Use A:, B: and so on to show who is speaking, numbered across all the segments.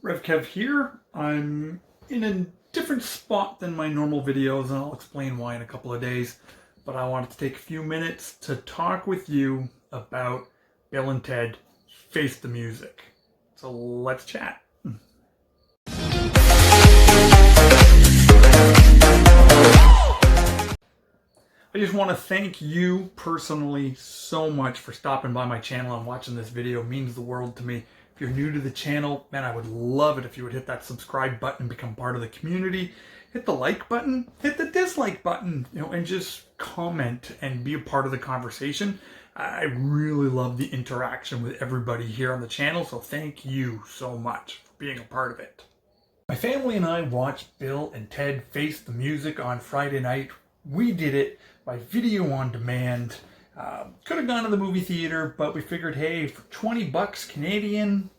A: RevKev here. I'm in a different spot than my normal videos, and I'll explain why in a couple of days. But I wanted to take a few minutes to talk with you about Bill and Ted Face the Music. So let's chat. I just want to thank you personally so much for stopping by my channel and watching this video. It means the world to me. If you're new to the channel, man, I would love it if you would hit that subscribe button and become part of the community. Hit the like button, hit the dislike button, and just comment and be a part of the conversation. I really love the interaction with everybody here on the channel, so thank you so much for being a part of it. My family and I watched Bill and Ted Face the Music on Friday night. We did it by video on demand. Could have gone to the movie theater, but we figured, hey, for 20 bucks Canadian,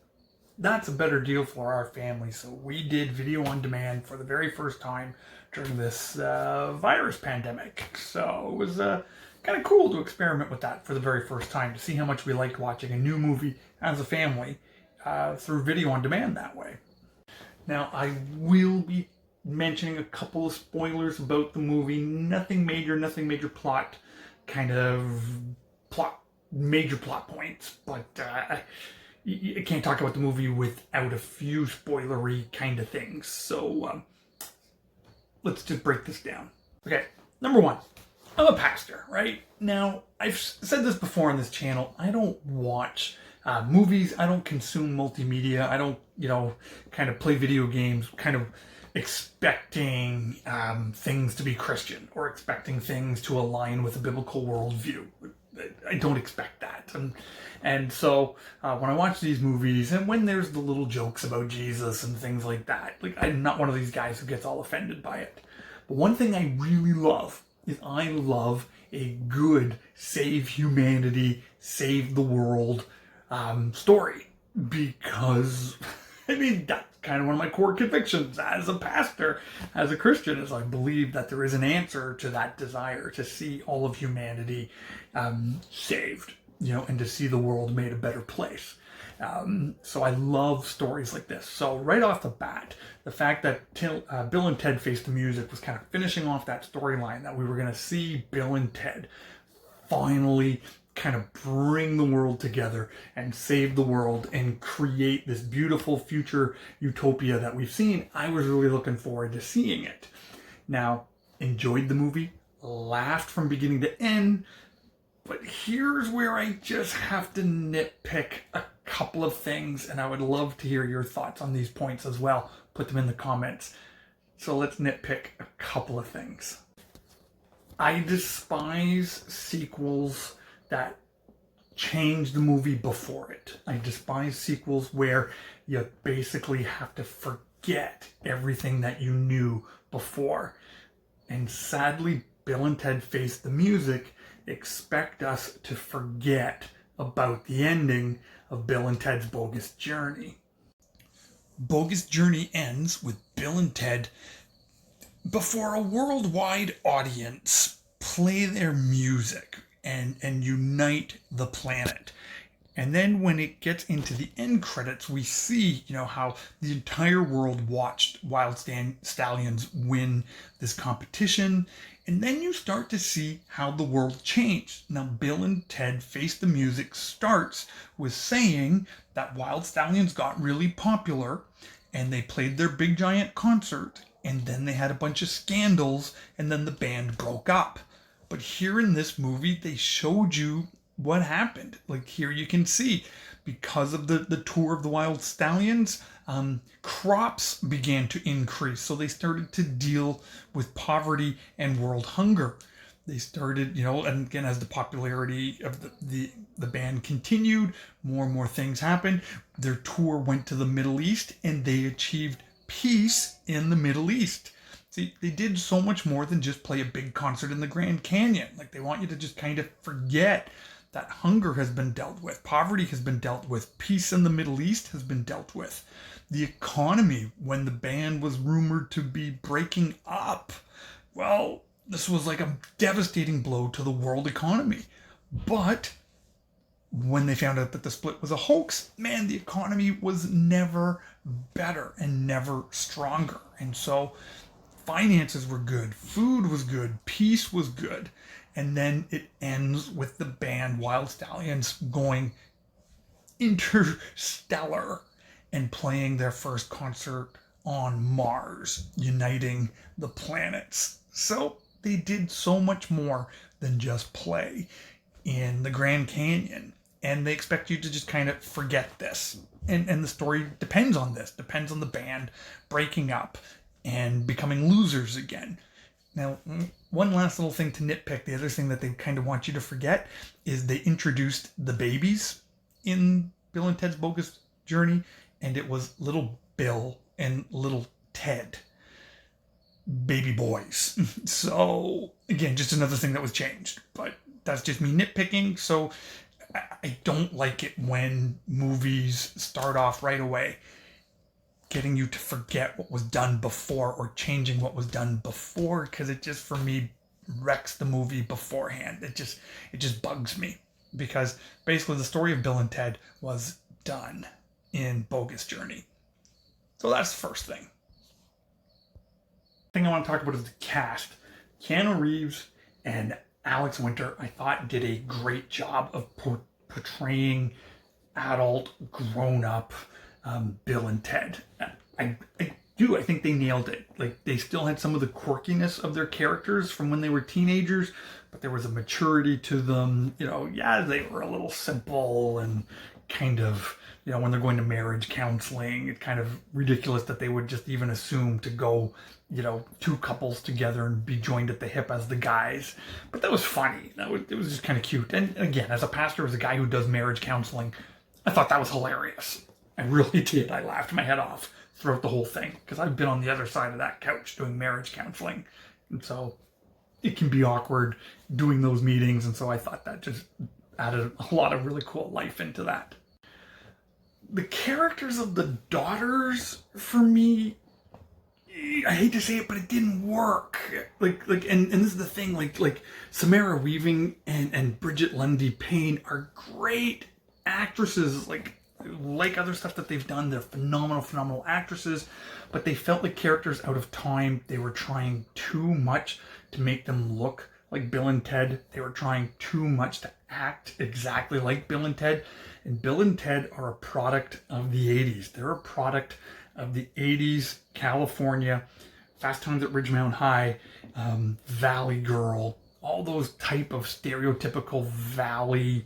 A: that's a better deal for our family. So we did video on demand for the very first time during this virus pandemic. So it was kind of cool to experiment with that for the very first time, to see how much we liked watching a new movie as a family through video on demand that way. Now, I will be mentioning a couple of spoilers about the movie. Nothing major plot, major plot points, but you can't talk about the movie without a few spoilery kind of things. So let's just break this down. Okay, number one, I'm a pastor, right? Now, I've said this before on this channel, I don't watch movies, I don't consume multimedia, I don't, kind of play video games, kind of expecting things to be Christian or expecting things to align with a biblical worldview. I don't expect that. And so when I watch these movies, and when there's the little jokes about Jesus and things like that, like, I'm not one of these guys who gets all offended by it. But one thing I really love is I love a good save humanity, save the world story, because that's kind of one of my core convictions as a pastor, as a Christian, is I believe that there is an answer to that desire to see all of humanity saved, and to see the world made a better place. So I love stories like this. So right off the bat, the fact that Bill and Ted Face the Music was kind of finishing off that storyline, that we were going to see Bill and Ted finally kind of bring the world together and save the world and create this beautiful future utopia that we've seen. I was really looking forward to seeing it. Now, enjoyed the movie, laughed from beginning to end, but here's where I just have to nitpick a couple of things, and I would love to hear your thoughts on these points as well. Put them in the comments. So let's nitpick a couple of things. I despise sequels that change the movie before it. I despise sequels where you basically have to forget everything that you knew before. And sadly, Bill and Ted Face the Music expect us to forget about the ending of Bill and Ted's Bogus Journey. Bogus Journey ends with Bill and Ted, before a worldwide audience, play their music and unite the planet. And then when it gets into the end credits, we see, how the entire world watched Wild Stallions win this competition. And then you start to see how the world changed. Now, Bill and Ted Face the Music starts with saying that Wild Stallions got really popular and they played their big giant concert, and then they had a bunch of scandals, and then the band broke up. But here in this movie, they showed you what happened. Like, here you can see, because of the tour of the Wild Stallions, crops began to increase. So they started to deal with poverty and world hunger. They started, and again, as the popularity of the band continued, more and more things happened. Their tour went to the Middle East, and they achieved peace in the Middle East. See, they did so much more than just play a big concert in the Grand Canyon. Like, they want you to just kind of forget that hunger has been dealt with, poverty has been dealt with, peace in the Middle East has been dealt with. The economy, when the band was rumored to be breaking up, well, this was like a devastating blow to the world economy. But when they found out that the split was a hoax, man, the economy was never better and never stronger. And so finances were good, food was good, peace was good. And then it ends with the band Wild Stallions going interstellar and playing their first concert on Mars, uniting the planets. So they did so much more than just play in the Grand Canyon. And they expect you to just kind of forget this. And the story depends on this, depends on the band breaking up and becoming losers again. Now, one last little thing to nitpick, the other thing that they kind of want you to forget is they introduced the babies in Bill and Ted's Bogus Journey, and it was little Bill and little Ted, baby boys. So, again, just another thing that was changed, but that's just me nitpicking. So I don't like it when movies start off right away getting you to forget what was done before or changing what was done before, because it just, for me, wrecks the movie beforehand. It just bugs me, because basically the story of Bill and Ted was done in Bogus Journey. So that's the first thing. The thing I want to talk about is the cast. Keanu Reeves and Alex Winter, I thought, did a great job of portraying adult, grown-up Bill and Ted. I think they nailed it. Like, they still had some of the quirkiness of their characters from when they were teenagers, but there was a maturity to them. You know, yeah, they were a little simple and kind of, you know, when they're going to marriage counseling, it's kind of ridiculous that they would just even assume to go, you know, two couples together and be joined at the hip as the guys. But that was funny. It was just kind of cute. And again, as a pastor, as a guy who does marriage counseling, I thought that was hilarious. I really did. I laughed my head off throughout the whole thing, because I've been on the other side of that couch doing marriage counseling. And so it can be awkward doing those meetings. And so I thought that just added a lot of really cool life into that. The characters of the daughters, for me, I hate to say it, but it didn't work. And this is the thing, like Samara Weaving and Bridget Lundy Payne are great actresses. Like other stuff that they've done, they're phenomenal actresses, but they felt like characters out of time. They were trying too much to make them look like Bill and Ted. They were trying too much to act exactly like Bill and Ted. And Bill and Ted are a product of the 80s. They're a product of the 80s California, Fast Times at Ridgemont High, Valley Girl, all those type of stereotypical Valley,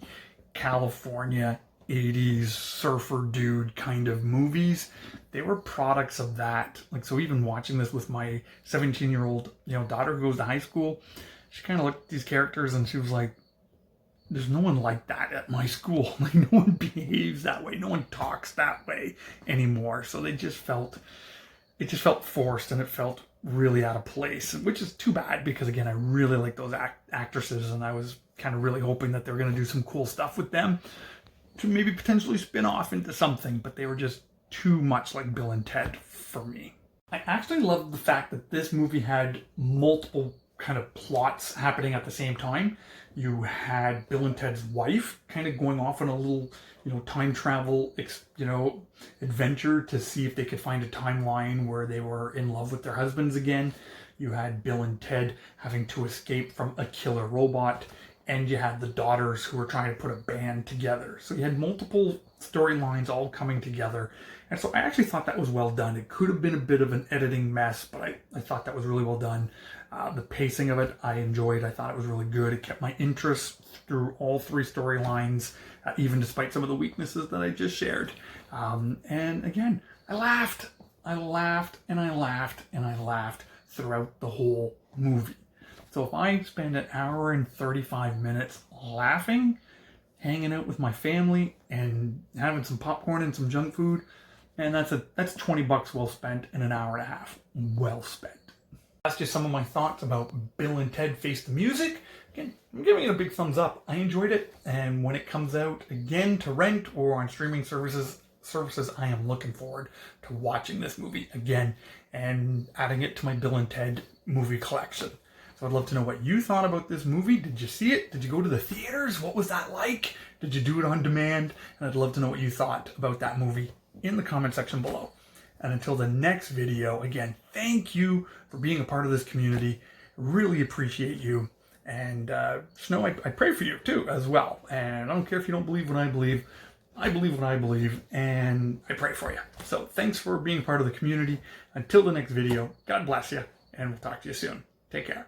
A: California, 80s surfer dude kind of movies. They were products of that. So even watching this with my 17-year-old, daughter who goes to high school, she kind of looked at these characters and she was like, there's no one like that at my school. No one behaves that way. No one talks that way anymore. So it just felt forced, and it felt really out of place, which is too bad, because again, I really like those actresses, and I was kind of really hoping that they were going to do some cool stuff with them to maybe potentially spin off into something, but they were just too much like Bill and Ted for me. I actually loved the fact that this movie had multiple kind of plots happening at the same time. You had Bill and Ted's wife kind of going off on a little, time travel, adventure to see if they could find a timeline where they were in love with their husbands again. You had Bill and Ted having to escape from a killer robot. And you had the daughters who were trying to put a band together. So you had multiple storylines all coming together. And so I actually thought that was well done. It could have been a bit of an editing mess, but I thought that was really well done. The pacing of it, I enjoyed. I thought it was really good. It kept my interest through all three storylines, even despite some of the weaknesses that I just shared. And again, I laughed throughout the whole movie. So if I spend an hour and 35 minutes laughing, hanging out with my family, and having some popcorn and some junk food, and that's $20 well spent in an hour and a half. Well spent. That's just some of my thoughts about Bill and Ted Face the Music. Again, I'm giving it a big thumbs up. I enjoyed it, and when it comes out again to rent or on streaming services, I am looking forward to watching this movie again and adding it to my Bill and Ted movie collection. So I'd love to know what you thought about this movie. Did you see it? Did you go to the theaters? What was that like? Did you do it on demand? And I'd love to know what you thought about that movie in the comment section below. And until the next video, again, thank you for being a part of this community. Really appreciate you. And Snow, I pray for you too as well. And I don't care if you don't believe what I believe. I believe what I believe, and I pray for you. So thanks for being part of the community. Until the next video, God bless you, and we'll talk to you soon. Take care.